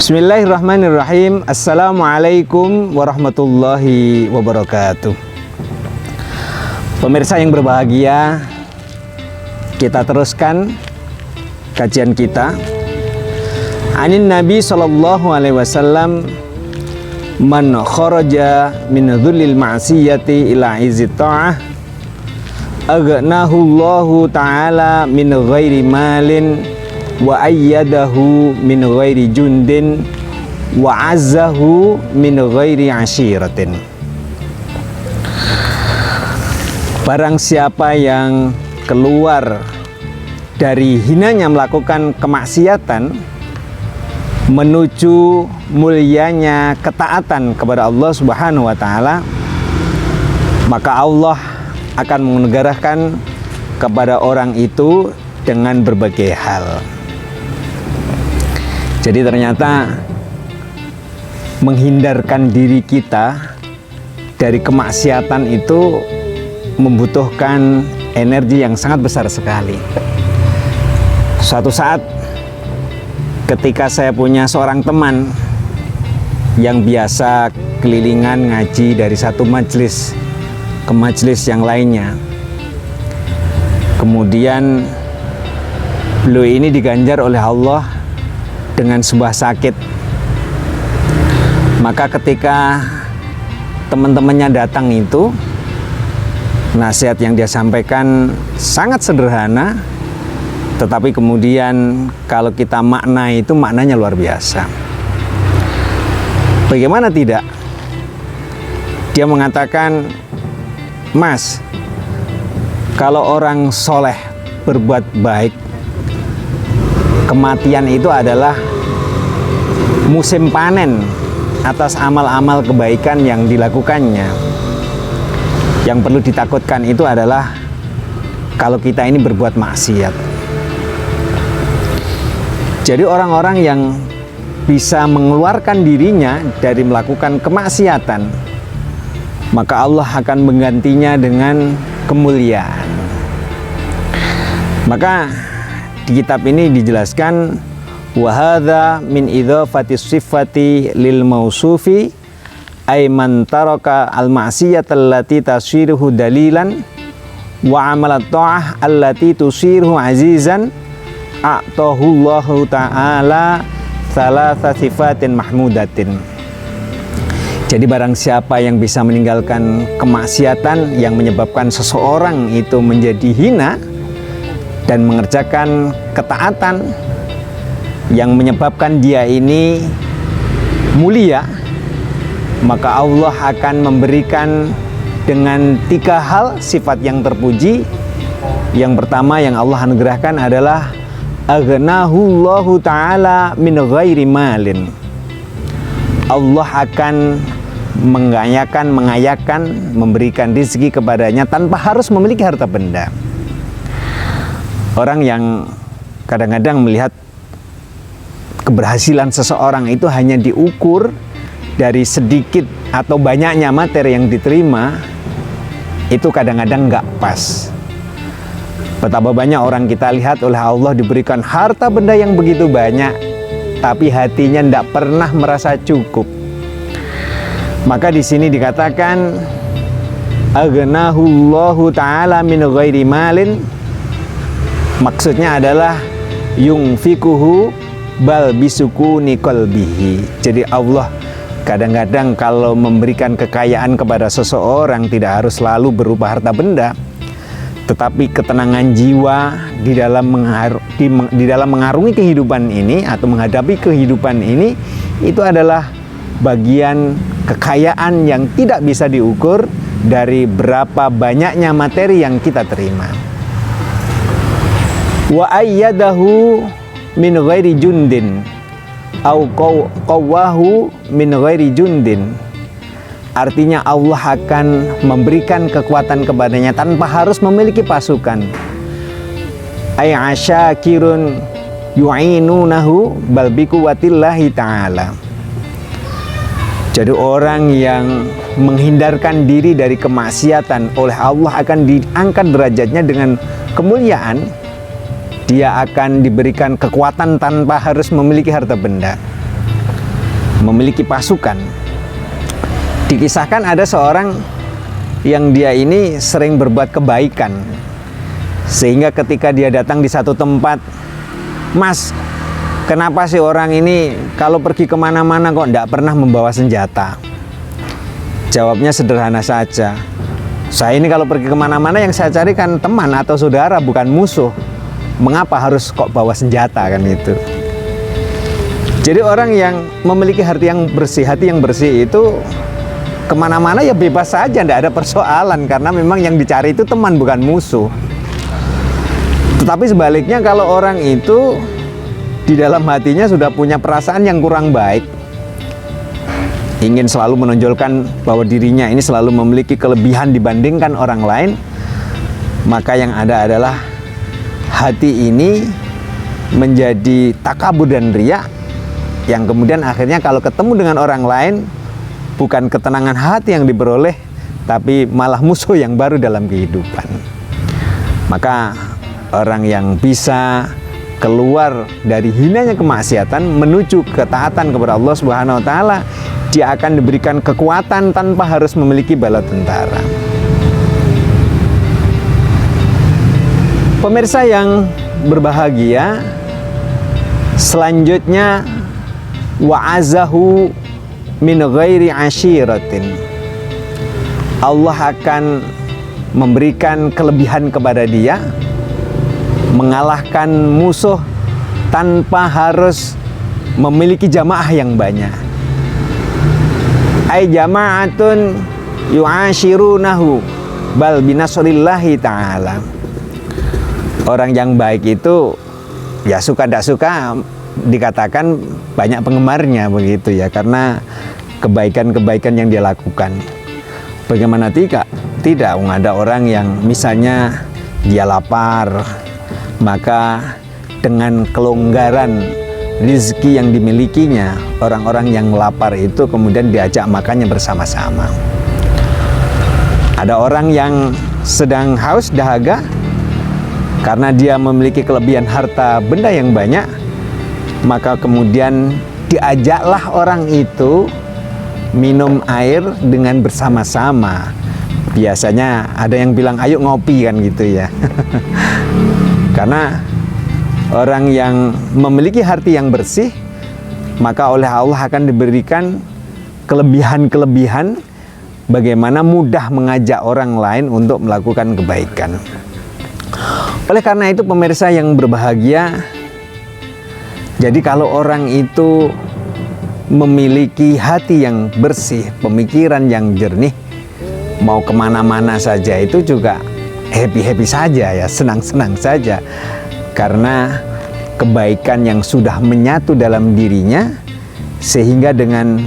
Bismillahirrahmanirrahim. Assalamualaikum warahmatullahi wabarakatuh. Pemirsa yang berbahagia, kita teruskan kajian kita. Anin Nabi sallallahu alaihi wasallam, man kharaja min dhullil ma'siyati ila izzi ta'ah aghnahu Allahu ta'ala min ghairi malin wa ayyadahu min ghairi jundin wa azzahu min ghairi ashiratin. Barang siapa yang keluar dari hinanya melakukan kemaksiatan menuju mulianya ketaatan kepada Allah Subhanahu wa taala, maka Allah akan menganugerahkan kepada orang itu dengan berbagai hal. Jadi ternyata menghindarkan diri kita dari kemaksiatan itu membutuhkan energi yang sangat besar sekali. Suatu saat ketika saya punya seorang teman yang biasa kelilingan ngaji dari satu majelis ke majelis yang lainnya, kemudian beliau ini diganjar oleh Allah dengan sebuah sakit. Maka ketika teman-temannya datang itu, nasihat yang dia sampaikan sangat sederhana, tetapi kemudian kalau kita makna itu maknanya luar biasa. Bagaimana tidak? Dia mengatakan, "Mas, kalau orang soleh berbuat baik, kematian itu adalah musim panen atas amal-amal kebaikan yang dilakukannya. Yang perlu ditakutkan itu adalah kalau kita ini berbuat maksiat." Jadi orang-orang yang bisa mengeluarkan dirinya dari melakukan kemaksiatan, maka Allah akan menggantinya dengan kemuliaan. Maka di kitab ini dijelaskan, wa hadza min idzafati sifati lil mausufi ay man taraka al ma'siyata allati tasiruhu dalilan wa amalat ta'ah allati tusiruhu azizan a'tahu Allahu ta'ala thalatha sifatin mahmudatin. Jadi barang siapa yang bisa meninggalkan kemaksiatan yang menyebabkan seseorang itu menjadi hina dan mengerjakan ketaatan yang menyebabkan dia ini mulia, maka Allah akan memberikan dengan 3 hal sifat yang terpuji. Yang pertama yang Allah anugerahkan adalah aghnahu Allahu ta'ala min ghairi malin. Allah akan mengayakan, memberikan rezeki kepadanya tanpa harus memiliki harta benda. Orang yang kadang-kadang melihat keberhasilan seseorang itu hanya diukur dari sedikit atau banyaknya materi yang diterima, itu kadang-kadang nggak pas. Betapa banyak orang kita lihat oleh Allah diberikan harta benda yang begitu banyak, tapi hatinya tidak pernah merasa cukup. Maka di sini dikatakan aghnahu Allahu ta'ala min ghairi malin, maksudnya adalah yungfikuhu bal bisukuni qalbihi. Jadi Allah kadang-kadang kalau memberikan kekayaan kepada seseorang tidak harus selalu berupa harta benda, tetapi ketenangan jiwa di dalam mengarungi kehidupan ini atau menghadapi kehidupan ini, itu adalah bagian kekayaan yang tidak bisa diukur dari berapa banyaknya materi yang kita terima. Wa ayyadahu min ghairi jundin au qawwahu min ghairi jundin. Artinya Allah akan memberikan kekuatan kepadanya tanpa harus memiliki pasukan. Ay asyakirun yu'inunahu bal biquwatillahi ta'ala. Jadi orang yang menghindarkan diri dari kemaksiatan oleh Allah akan diangkat derajatnya dengan kemuliaan. Dia akan diberikan kekuatan tanpa harus memiliki harta benda. memiliki pasukan. Dikisahkan ada seorang yang dia ini sering berbuat kebaikan, sehingga ketika dia datang di satu tempat, "Mas, kenapa sih orang ini kalau pergi kemana-mana kok tidak pernah membawa senjata?" Jawabnya sederhana saja, "Saya ini kalau pergi kemana-mana yang saya cari kan teman atau saudara, bukan musuh. Mengapa harus kok bawa senjata?" kan itu. Jadi orang yang memiliki hati yang bersih itu kemana-mana ya bebas saja, tidak ada persoalan, karena memang yang dicari itu teman bukan musuh. Tetapi sebaliknya kalau orang itu di dalam hatinya sudah punya perasaan yang kurang baik, ingin selalu menonjolkan bahwa dirinya ini selalu memiliki kelebihan dibandingkan orang lain, maka yang ada adalah hati ini menjadi takabur dan riya, yang kemudian akhirnya kalau ketemu dengan orang lain, bukan ketenangan hati yang diperoleh, tapi malah musuh yang baru dalam kehidupan. Maka orang yang bisa keluar dari hinanya kemaksiatan menuju ketaatan kepada Allah Subhanahu wa taala, dia akan diberikan kekuatan tanpa harus memiliki bala tentara. Pemirsa yang berbahagia, selanjutnya wa'azahu min ghairi ashiratin. Allah akan memberikan kelebihan kepada dia, mengalahkan musuh tanpa harus memiliki jamaah yang banyak. Ay jama'atun yu'ashirunahu bal binasrillahi ta'ala. Orang yang baik itu ya suka tidak suka dikatakan banyak penggemarnya begitu ya, karena kebaikan-kebaikan yang dia lakukan. Bagaimana tidak ada orang yang misalnya dia lapar, maka dengan kelonggaran rezeki yang dimilikinya, orang-orang yang lapar itu kemudian diajak makannya bersama-sama. Ada orang yang sedang haus dahaga, karena dia memiliki kelebihan harta benda yang banyak, maka kemudian diajaklah orang itu minum air dengan bersama-sama. Biasanya ada yang bilang ayo ngopi kan gitu ya. Karena orang yang memiliki hati yang bersih, maka oleh Allah akan diberikan kelebihan-kelebihan bagaimana mudah mengajak orang lain untuk melakukan kebaikan. Oleh karena itu pemirsa yang berbahagia, jadi kalau orang itu memiliki hati yang bersih, pemikiran yang jernih, mau kemana-mana saja itu juga happy-happy saja ya, senang-senang saja. Karena kebaikan yang sudah menyatu dalam dirinya, sehingga dengan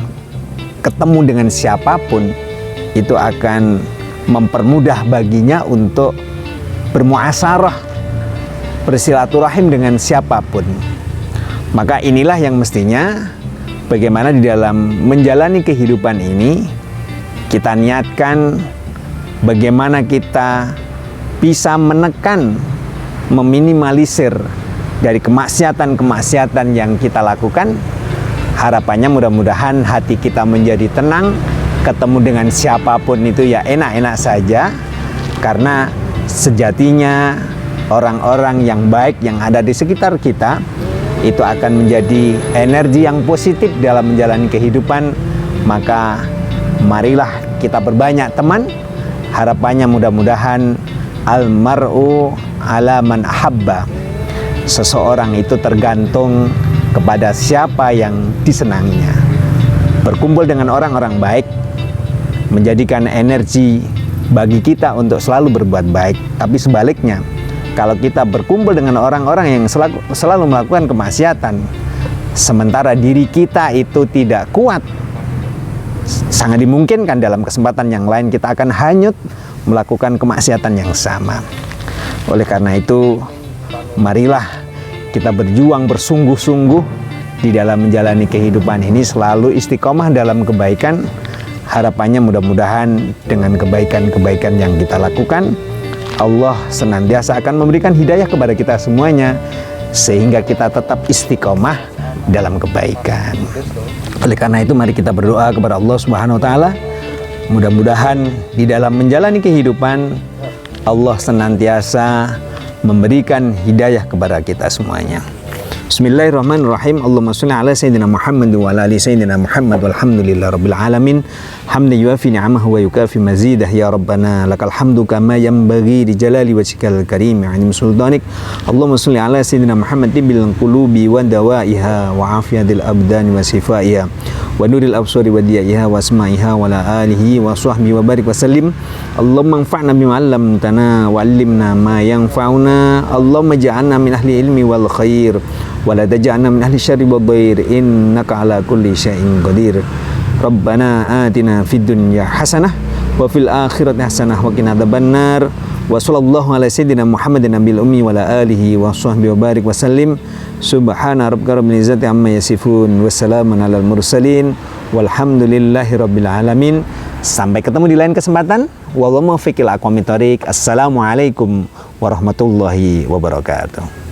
ketemu dengan siapapun, itu akan mempermudah baginya untuk bermuasarah, bersilaturahim dengan siapapun. Maka inilah yang mestinya bagaimana di dalam menjalani kehidupan ini kita niatkan bagaimana kita bisa menekan, meminimalisir dari kemaksiatan-kemaksiatan yang kita lakukan. Harapannya mudah-mudahan hati kita menjadi tenang, ketemu dengan siapapun itu ya enak-enak saja, karena sejatinya orang-orang yang baik yang ada di sekitar kita itu akan menjadi energi yang positif dalam menjalani kehidupan. Maka marilah kita berbanyak teman. Harapannya mudah-mudahan almar'u ala man ahabba. Seseorang itu tergantung kepada siapa yang disenanginya. Berkumpul dengan orang-orang baik menjadikan energi bagi kita untuk selalu berbuat baik. Tapi sebaliknya, kalau kita berkumpul dengan orang-orang yang selalu melakukan kemaksiatan, sementara diri kita itu tidak kuat, sangat dimungkinkan dalam kesempatan yang lain kita akan hanyut melakukan kemaksiatan yang sama. Oleh karena itu, marilah kita berjuang bersungguh-sungguh di dalam menjalani kehidupan ini, selalu istiqomah dalam kebaikan. Harapannya mudah-mudahan dengan kebaikan-kebaikan yang kita lakukan, Allah senantiasa akan memberikan hidayah kepada kita semuanya, sehingga kita tetap istiqomah dalam kebaikan. Oleh karena itu mari kita berdoa kepada Allah Subhanahu wa taala, mudah-mudahan di dalam menjalani kehidupan Allah senantiasa memberikan hidayah kepada kita semuanya. Bismillahirrahmanirrahim. Allahumma sholli ala sayyidina Muhammad wa ala ali sayyidina Muhammad walhamdulillahirabbil alamin. Hamdan yuafi ni'amahu wa yukafi mazidah ya rabbana lakal hamdu kama yanbaghi li jalali wajhikal karim 'azim sultanik. Allahumma sholli ala sayyidina Muhammad bil qulubi wa dawaiha wa afiyatil abdani wa shifaiha wa nuril absari wa diyaiha wa asma'iha wa ala alihi wa sahbihi wa barik wa sallim. Allahumma anfa'na bima 'allamtana wa 'allimna ma yanfa'una. Allahumma ja'alna min ahli ilmi wal khair wa la taj'alna min ahli syarri wad dhair innaka ala kulli syai'in qadir. Rabbana atina fid dunya hasanah wa fil akhirati hasanah wa qina adzabannar. Wa sallallahu ala sayyidina Muhammadin nabil ummi wa ala alihi wa sahbihi wa barik wa sallim. Subhana rabbika rabbil izzati amma yasifun wa salamun alal mursalin walhamdulillahi rabbil alamin. Sampai ketemu di lain kesempatan. Wallahu muwaffiq ila aqwamit thoriq. Assalamualaikum warahmatullahi wabarakatuh.